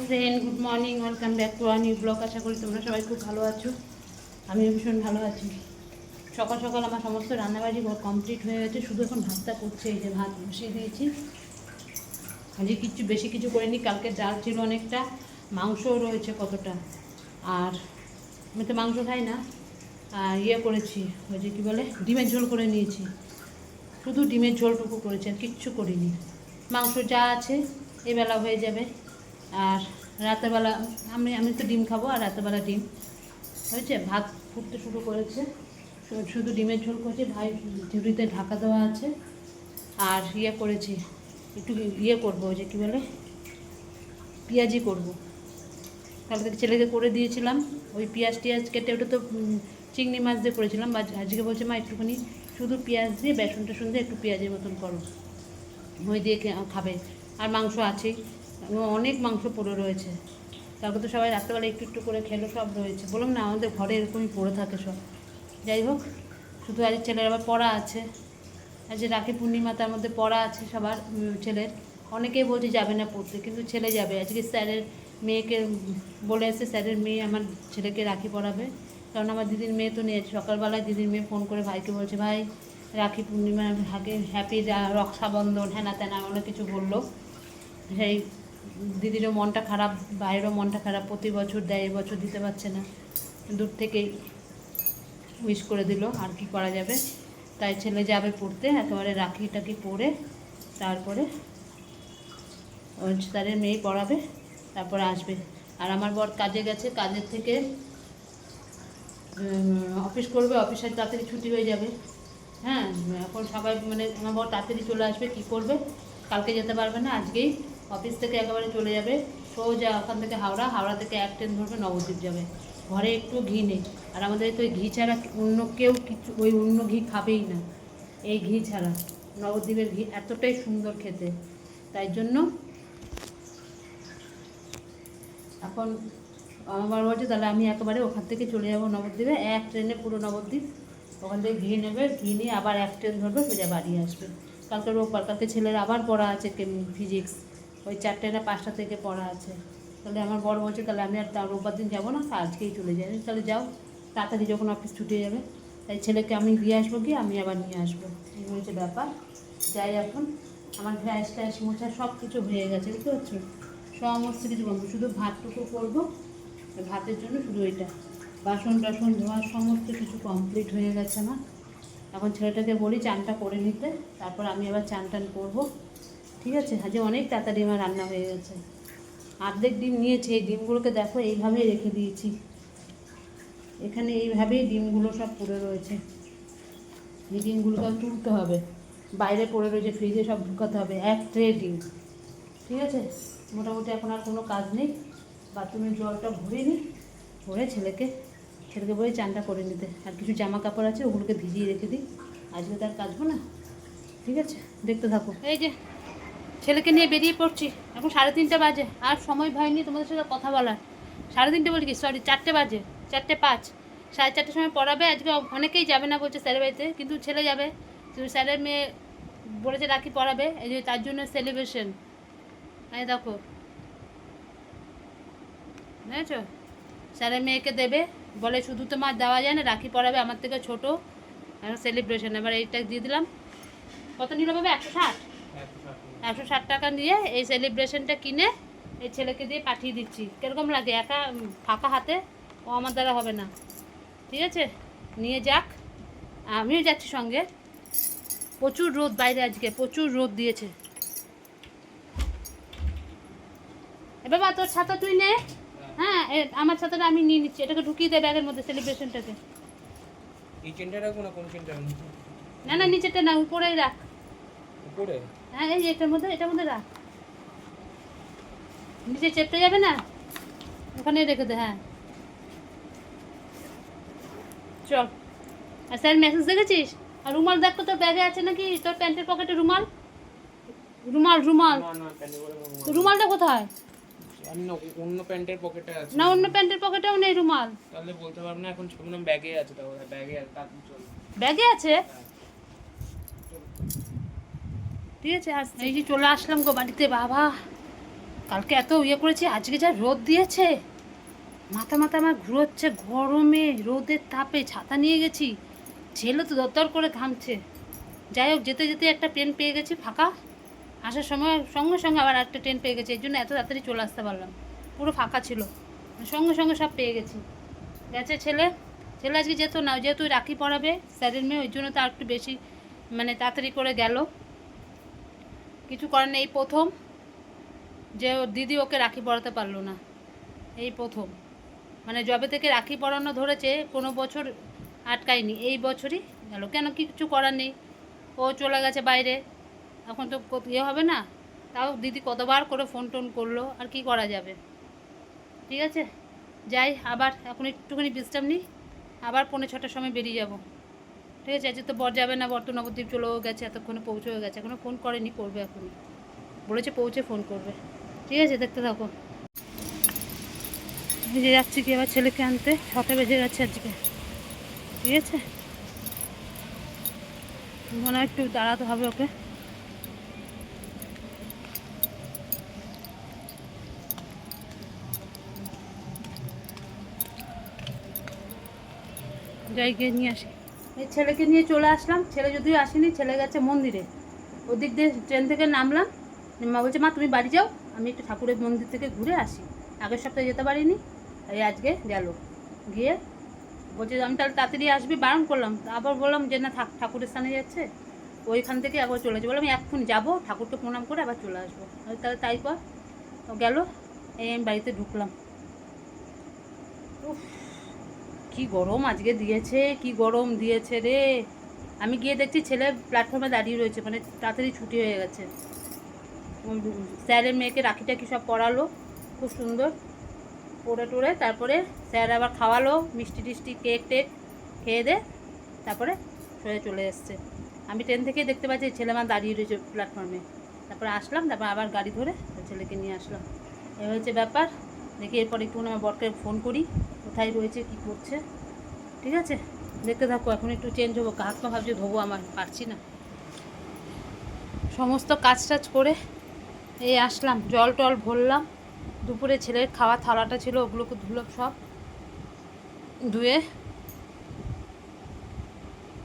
Friend, good morning, welcome back to a new blog. আশা করি তোমরা সবাই খুব ভালো আছো। আমিও ভীষণ ভালো আছি। সকাল সকাল আমার সমস্ত রান্নাবাড়ি কমপ্লিট হয়ে গেছে, শুধু এখন ভাতটা করছে। এই যে ভাত বসিয়ে দিয়েছি। আজকে বেশি কিছু করিনি। কালকে ডাল ছিল অনেকটা, মাংসও রয়েছে কতটা। আর আমি তো মাংস খাই না। আর করেছি, ওই যে কী বলে, ডিমের ঝোল করে নিয়েছি। শুধু ডিমের ঝোলটুকু করেছি, আর কিচ্ছু করিনি। মাংস যা আছে এবেলা হয়ে যাবে। আর রাতেরবেলা আমি তো ডিম খাবো, আর রাতেরবেলা ডিম হয়েছে। ভাত ফুটতে শুরু করেছে, শুধু ডিমের ঝোল করেছি। ভাই ঝুড়িতে ঢাকা দেওয়া আছে। আর করেছি, একটু করবো, ওই যে কী বলে, পেঁয়াজি করব। কালকে ছেলেকে করে দিয়েছিলাম ওই পেঁয়াজ টিয়াজ কেটে। ওটা তো চিংড়ি মাছ দিয়ে করেছিলাম। বা আজকে বলছে মা একটুখানি শুধু পেঁয়াজ দিয়ে বেসন টেসন দিয়ে একটু পেঁয়াজের মতন করো, ওই দিয়ে খাবে। আর মাংস আছেই, অনেক মাংস পড়ে রয়েছে। তারপর তো সবাই রাত্রেবেলা একটু একটু করে খেলো, সব রয়েছে। বললাম না, আমাদের ঘরে এরকমই পড়ে থাকে সব। যাই হোক, শুধু আজ ছেলের আবার পড়া আছে। আজ যে রাখি পূর্ণিমা, তার মধ্যে পড়া আছে সবার ছেলের। অনেকেই বলছে যাবে না পড়তে, কিন্তু ছেলে যাবে। আজকে স্যারের মেয়েকে বলে এসে, স্যারের মেয়ে আমার ছেলেকে রাখি পড়াবে। কারণ আমার দিদির মেয়ে তো নিয়ে, সকালবেলায় দিদির মেয়ে ফোন করে ভাইকে বলছে, ভাই রাখি পূর্ণিমা, হ্যাপি রক্ষাবন্ধন, হ্যানা ত্যানা অনেক কিছু বললো। সেই দিদিরও মনটা খারাপ, ভাইয়েরও মনটা খারাপ। প্রতি বছর দেয়, এবছর দিতে পারছে না। দূর থেকেই উইশ করে দিল, আর কি করা যাবে। তাই ছেলে যাবে পড়তে, একেবারে রাখি টাকি পরে তারপরে তাদের মেয়ে পড়াবে, তারপরে আসবে। আর আমার বর কাজে গেছে, কাজের থেকে অফিস করবে, অফিসের তাড়াতাড়ি ছুটি হয়ে যাবে। হ্যাঁ, এখন সবাই মানে আমার বর তাড়াতাড়ি চলে আসবে। কি করবে, কালকে যেতে পারবে না, আজকেই অফিস থেকে একেবারে চলে যাবে সোজা। ওখান থেকে হাওড়া থেকে এক ট্রেন ধরবে, নবদ্বীপ যাবে। ঘরে একটু ঘি নেই। আর আমাদের তো ঘি ছাড়া অন্য কেউ কিছু, ওই অন্য ঘি খাবেই না, এই ঘি ছাড়া। নবদ্বীপের ঘি এতটাই সুন্দর খেতে, তাই জন্য এখন আমার বলছে তাহলে আমি একেবারে ওখান থেকে চলে যাবো নবদ্বীপে, এক ট্রেনে পুরো নবদ্বীপ। ওখান থেকে ঘি নেবে, ঘি নিয়ে আবার এক ট্রেন ধরবে, সোজা বাড়ি আসবে। কালকে রোববার, কালকে ছেলের আবার পড়া আছে ফিজিক্স, ওই 4টে না 5টা থেকে পড়া আছে। তাহলে আমার বড় বলছে তাহলে আমি আর রোববার দিন যাবো না, আজকেই চলে যাই। তাহলে যাও, তাড়াতাড়ি যখন অফিস ছুটে যাবে। তাই ছেলেকে আমি দিয়ে আসবো, গিয়ে আমি আবার নিয়ে আসবো, এই হয়েছে ব্যাপার। যাই এখন, আমার গ্যাস ট্যাস মোছা সব কিছু হয়ে গেছে, বুঝতে পারছো। সমস্ত কিছু বন্ধ, শুধু ভাতটুকু করবো। ভাতের জন্য শুধু এটা, বাসন টাসন ধোয়া সমস্ত কিছু কমপ্লিট হয়ে গেছে আমার। এখন ছেলেটাকে বলি চানটা করে নিতে, তারপর আমি আবার চান টান করবো। ঠিক আছে, আজকে অনেক তাড়াতাড়ি আমার রান্না হয়ে গেছে। অর্ধেক ডিম নিয়েছে, এই ডিমগুলোকে দেখো এইভাবেই রেখে দিয়েছি। এখানে এইভাবেই ডিমগুলো সব পড়ে রয়েছে। এই ডিমগুলোকে তুলতে হবে, বাইরে পড়ে রয়েছে, ফ্রিজে সব ঢুকাতে হবে। এক ট্রে ডিম। ঠিক আছে, মোটামুটি এখন আর কোনো কাজ নেই। বাথরুমের জলটা ভরে নিই, ভরে ছেলেকে বলে চানটা করে নিতে। আর কিছু জামা কাপড় আছে, ওগুলোকে ভিজিয়ে রেখে দিই, আজকে তার কাচবো না। ঠিক আছে, দেখতে থাকো। এই যে ছেলেকে নিয়ে বেরিয়ে পড়ছি, এখন 3:30 বাজে। আর সময় হয়নি তোমাদের সাথে কথা বলার। 3:30 বলি কি, সরি 4টে বাজে, 4:05। 4:30 সময় পড়াবে। আজকে অনেকেই যাবে না বলছে স্যারের বাড়িতে, কিন্তু ছেলে যাবে। স্যারের মেয়ে বলেছে রাখি পড়াবে, এই যে তার জন্য সেলিব্রেশন। এই দেখো, বুঝেছো, স্যারের মেয়েকে দেবে বলে, শুধু তো মাছ দেওয়া যায় না, রাখি পড়াবে, আমার থেকে ছোটো, সেলিব্রেশন। এবার এইটা দিয়ে দিলাম। কত নিল বাবা? 160। 160 টাকা নিয়ে এই সেলিব্রেশনটা কিনে এই ছেলেকে দিয়ে পাঠিয়ে দিচ্ছি। কীরকম লাগে একা ফাঁকা হাতে? ও আমার দ্বারা হবে না। ঠিক আছে, নিয়ে যাক, আমিও যাচ্ছি সঙ্গে। প্রচুর রোদ বাইরে, আজকে প্রচুর রোদ দিয়েছে। এ বাবা, তোর ছাতা তুই নে। হ্যাঁ, আমার ছাতাটা আমি নিয়ে নিচ্ছি। এটাকে ঢুকিয়ে দে ব্যাগের মধ্যে, সেলিব্রেশনটাকে। এই চেনটা রাখবো না, কোন চেনটা? না না, নিচেটা না, উপরেই রাখ। উপরে? হ্যাঁ, এই এটার মধ্যে রাখ। নিচে চেপটে যাবে না, ওখানেই রেখে দে। হ্যাঁ, চল। আর স্যার মেসেজ দেখেছিস? আর রুমাল দেখ তো, তোর ব্যাগে আছে নাকি? তোর প্যান্টের পকেটে রুমাল, রুমাল রুমাল না না, প্যান্টের পকেটে রুমালটা কোথায়? আমি না, অন্য প্যান্টের পকেটে আছে। না, অন্য প্যান্টের পকেটেও নেই রুমাল। তাহলে বলতে পারবো না, এখন ছবি ব্যাগে আছে। তাহলে ব্যাগে আছে, তার চল। ব্যাগে আছে? ঠিক আছে, এই যে চলে আসলাম গো বাড়িতে। বাবা, কালকে এত ইয়ে করেছি, আজকে যা রোদ দিয়েছে, মাথা মাথা আমার ঘুরোচ্ছে গরমে, রোদের তাপে। ছাতা নিয়ে গেছি, ছেলে তো দরদর করে ঘামছে। যাই হোক, যেতে যেতে একটা ট্রেন পেয়ে গেছি ফাঁকা, আসার সময় সঙ্গে সঙ্গে আবার একটা ট্রেন পেয়ে গেছি, এই জন্য এত তাড়াতাড়ি চলে আসতে পারলাম। পুরো ফাঁকা ছিল, সঙ্গে সঙ্গে সব পেয়ে গেছি। গেছে ছেলে, ছেলে আজকে যেত না, যেহেতু রাখি পড়াবে স্যারের মেয়ে, ওই জন্য তো আর একটু বেশি মানে তাড়াতাড়ি করে গেল। কিছু করার নেই, এই প্রথম যে ওর দিদি ওকে রাখি পড়াতে পারলো না, এই প্রথম। মানে যবে থেকে রাখি পড়ানো ধরেছে কোনো বছর আটকায়নি, এই বছরই গেল। কেন, কিছু করার নেই, ও চলে গেছে বাইরে, এখন তো ইয়ে হবে না। তাও দিদি কতবার করে ফোন টোন করলো, আর কি করা যাবে। ঠিক আছে, যাই, আবার এখন একটুখানি বিশ্রাম নিই, আবার 5:45টার সময় বেরিয়ে যাব। ঠিক আছে, আজকে তো বর যাবে না, বর তো নবদ্বীপ চলেও গেছে, এতক্ষণে পৌঁছেও গেছে, এখনও ফোন করেনি, করবে এখনই, বলেছে পৌঁছে ফোন করবে। ঠিক আছে, দেখতে থাকো। ভেজে যাচ্ছি কি এবার ছেলেকে আনতে, 6টা বেজে গেছে আজকে। ঠিক আছে, মনে হয় একটু দাঁড়াতে হবে ওকে। যাই গিয়ে নিয়ে আসি। এই ছেলেকে নিয়ে চলে আসলাম, ছেলে যদিও আসেনি, ছেলে গেছে মন্দিরে। ওদিক দিয়ে ট্রেন থেকে নামলাম, মা বলছে মা তুমি বাড়ি যাও, আমি একটু ঠাকুরের মন্দির থেকে ঘুরে আসি। আগের সপ্তাহে যেতে পারিনি, এই আজকে গেল। গিয়ে বলছে আমি তাহলে তাড়াতাড়ি আসবি, বারণ করলাম, আবার বললাম যে না থাক, ঠাকুরের স্থানে যাচ্ছে, ওইখান থেকে আবার চলে যাবো। বললাম এখন যাবো, ঠাকুরকে প্রণাম করে আবার চলে আসবো। তাহলে তাই কর, ও গেল। এই আমি বাড়িতে ঢুকলাম। উফ, কি গরম আজকে দিয়েছে, কি গরম দিয়েছে রে। আমি গিয়ে দেখছি ছেলে প্ল্যাটফর্মে দাঁড়িয়ে রয়েছে, মানে তাড়াতাড়ি ছুটি হয়ে গেছে। স্যারের মেয়েকে রাখিটা কি সব পড়ালো, খুব সুন্দর পড়ে টোড়ে, তারপরে স্যার আবার খাওয়ালো মিষ্টি টিষ্টি, কেক টেক খেয়ে দে, তারপরে সরে চলে এসছে। আমি ট্রেন থেকেই দেখতে পাচ্ছি ছেলে আমার দাঁড়িয়ে রয়েছে প্ল্যাটফর্মে। তারপরে আসলাম, তারপর আবার গাড়ি ধরে ছেলেকে নিয়ে আসলাম। এই হচ্ছে ব্যাপার। দেখি এরপর একটু আমার বরকে ফোন করি, কোথায় রয়েছে, কি করছে। ঠিক আছে, দেখতে থাকো। এখন একটু চেঞ্জ হবো, হাত পা ভাবছি ধোবো, আমার পারছি না। সমস্ত কাজ টাজ করে এই আসলাম, জল টল ভরলাম। দুপুরে ছেলের খাওয়া থালাটা ছিল, ওগুলোকে ধুলো সব ধুয়ে।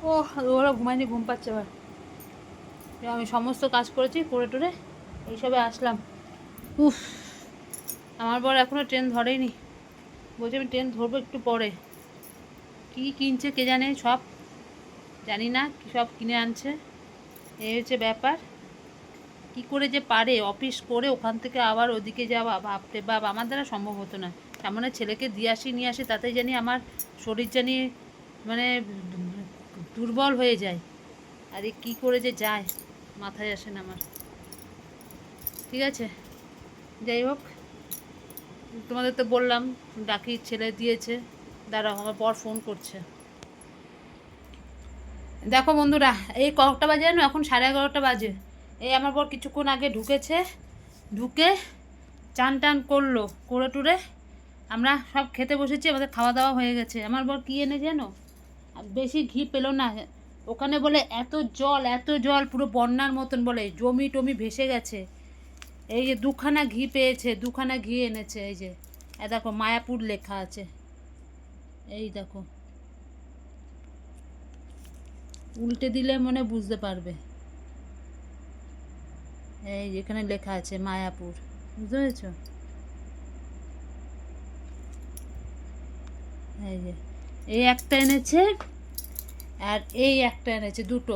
ও ওরা ঘুমায়নি, ঘুম পাচ্ছে এবার। আমি সমস্ত কাজ করেছি, করে টোরে এইসবে আসলাম। উফ, আমার বর এখনও ট্রেন ধরেনি, বলছে আমি ট্রেন ধরবো একটু পরে। কী কিনছে কে জানে, সব জানি না, কী সব কিনে আনছে। এই হচ্ছে ব্যাপার। কি করে যে পারে অফিস করে ওখান থেকে আবার ওদিকে যাওয়া, বাপরে বাপ, আমার দ্বারা সম্ভব হতো না। সামনে ছেলেকে দিয়ে আসি নিয়ে আসি, তাতেই জানি আমার শরীর জানি মানে দুর্বল হয়ে যায়। আর এ কী করে যে যায় মাথায় আসে না আমার। ঠিক আছে, যাই হোক, তোমাদের তো বললাম ডাকি, ছেলে দিয়েছে। দাঁড়াও, আমার বর ফোন করছে। দেখো বন্ধুরা, এই কটা বাজে জানো, এখন 11:30 বাজে। এই আমার বর কিছুক্ষণ আগে ঢুকেছে, ঢুকে চান টান করলো, করে টুরে আমরা সব খেতে বসেছি, আমাদের খাওয়া দাওয়া হয়ে গেছে। আমার বর কী এনে জানো, বেশি ঘি পেলো না ওখানে, বলে এত জল, এত জল, পুরো বন্যার মতন, বলে জমি টমি ভেসে গেছে। এই যে 2খানা ঘি পেয়েছে, 2খানা ঘি এনেছে। এই যে দেখো মায়াপুর লেখা আছে, এই দেখো, উল্টে দিলে মনে বুঝতে পারবে। এই যেখানে লেখা আছে মায়াপুর, বুঝতে পেরেছ? এই যে এই একটা এনেছে, আর এই একটা এনেছে, দুটো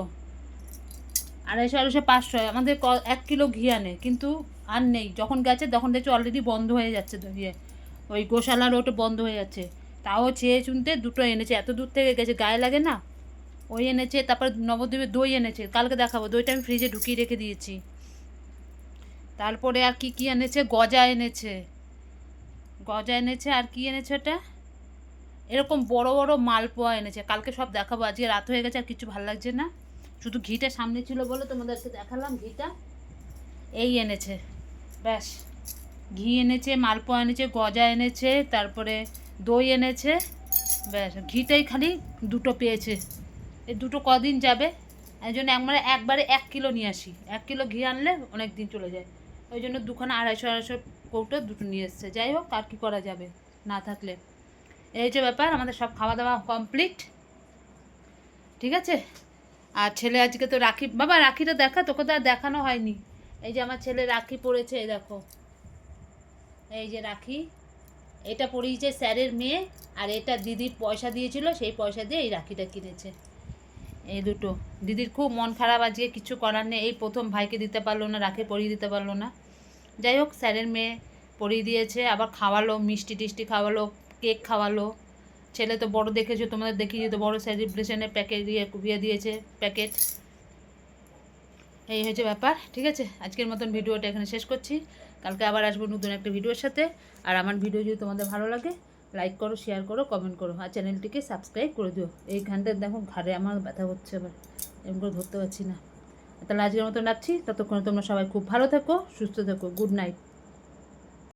250 250 500। আমাদের 1 কিলো ঘি আনে, কিন্তু আর নেই, যখন গেছে তখন দেখছি অলরেডি বন্ধ হয়ে যাচ্ছে, ইয়ে ওই গোশালা রোডে বন্ধ হয়ে যাচ্ছে। তাও চেয়ে চুনতে দুটো এনেছে, এত দূর থেকে গেছে, গায়ে লাগে না। ওই এনেছে, তারপর নবদ্বীপের দই এনেছে, কালকে দেখাবো, দইটা আমি ফ্রিজে ঢুকিয়ে রেখে দিয়েছি। তারপরে আর কি কি এনেছে, গজা এনেছে, গজা এনেছে, আর কি এনেছে ওটা, এরকম বড় বড় মালপোয়া এনেছে। কালকে সব দেখাবো, আজকে রাত হয়ে গেছে, আর কিছু ভালো লাগছে না, শুধু ঘিটা সামনে ছিল বলে তোমাদেরকে দেখালাম ঘিটা। এই এনেছে, ব্যাস। ঘি এনেছে, মালপোয়া এনেছে, গজা এনেছে, তারপরে দই এনেছে, ব্যাস। ঘিটাই খালি দুটো পেয়েছে, এই দুটো কদিন যাবে, এই জন্য একবারে 1 কিলো নিয়ে আসি। 1 কিলো ঘি আনলে অনেক দিন চলে যায়। ওই জন্য দুখানা 250-250 কৌটো দুটো নিয়ে এসছে। যাই হোক, আর কি করা যাবে না থাকলে। এই যে ব্যাপার, আমাদের সব খাওয়া দাওয়া কমপ্লিট, ঠিক আছে। আর ছেলে আজকে তো রাখি, বাবা রাখিটা দেখা, তোকে তো আর দেখানো হয়নি। এই যে আমার ছেলে রাখি পরেছে, এই দেখো, এই যে রাখি, এটা পরিয়েছে স্যারের মেয়ে, আর এটা দিদির পয়সা দিয়েছিল, সেই পয়সা দিয়ে এই রাখিটা কিনেছে। এই দুটো দিদির খুব মন খারাপ আজকে, কিছু করার নেই। এই প্রথম ভাইকে দিতে পারলো না, রাখি পরিয়ে দিতে পারলো না। যাই হোক, স্যারের মেয়ে পরিয়ে দিয়েছে, আবার খাওয়ালো, মিষ্টি টিষ্টি খাওয়ালো, কেক খাওয়ালো। ছেলে তো বড় দেখেছো, তোমাদের দেখিয়ে তো বড় সেলিব্রেশনের প্যাকেট দিয়ে দিয়েছে প্যাকেট। এই হয়েছে ব্যাপার, ঠিক আছে। আজকের মতন ভিডিওটা এখানে শেষ করছি। কালকে আবার আসবো নতুন একটা ভিডিওর সাথে। আর আমার ভিডিও যদি তোমাদের ভালো লাগে, লাইক করো, শেয়ার করো, কমেন্ট করো, আর চ্যানেলটিকে সাবস্ক্রাইব করে দিও। এইখানটা দেখো ঘাড়ে আমার ব্যথা হচ্ছে, আবার এরকম করে ধরতে পারছি না। তাহলে আজকের মতন রাখছি, ততক্ষণে তোমরা সবাই খুব ভালো থেকো, সুস্থ থেকো। Good night.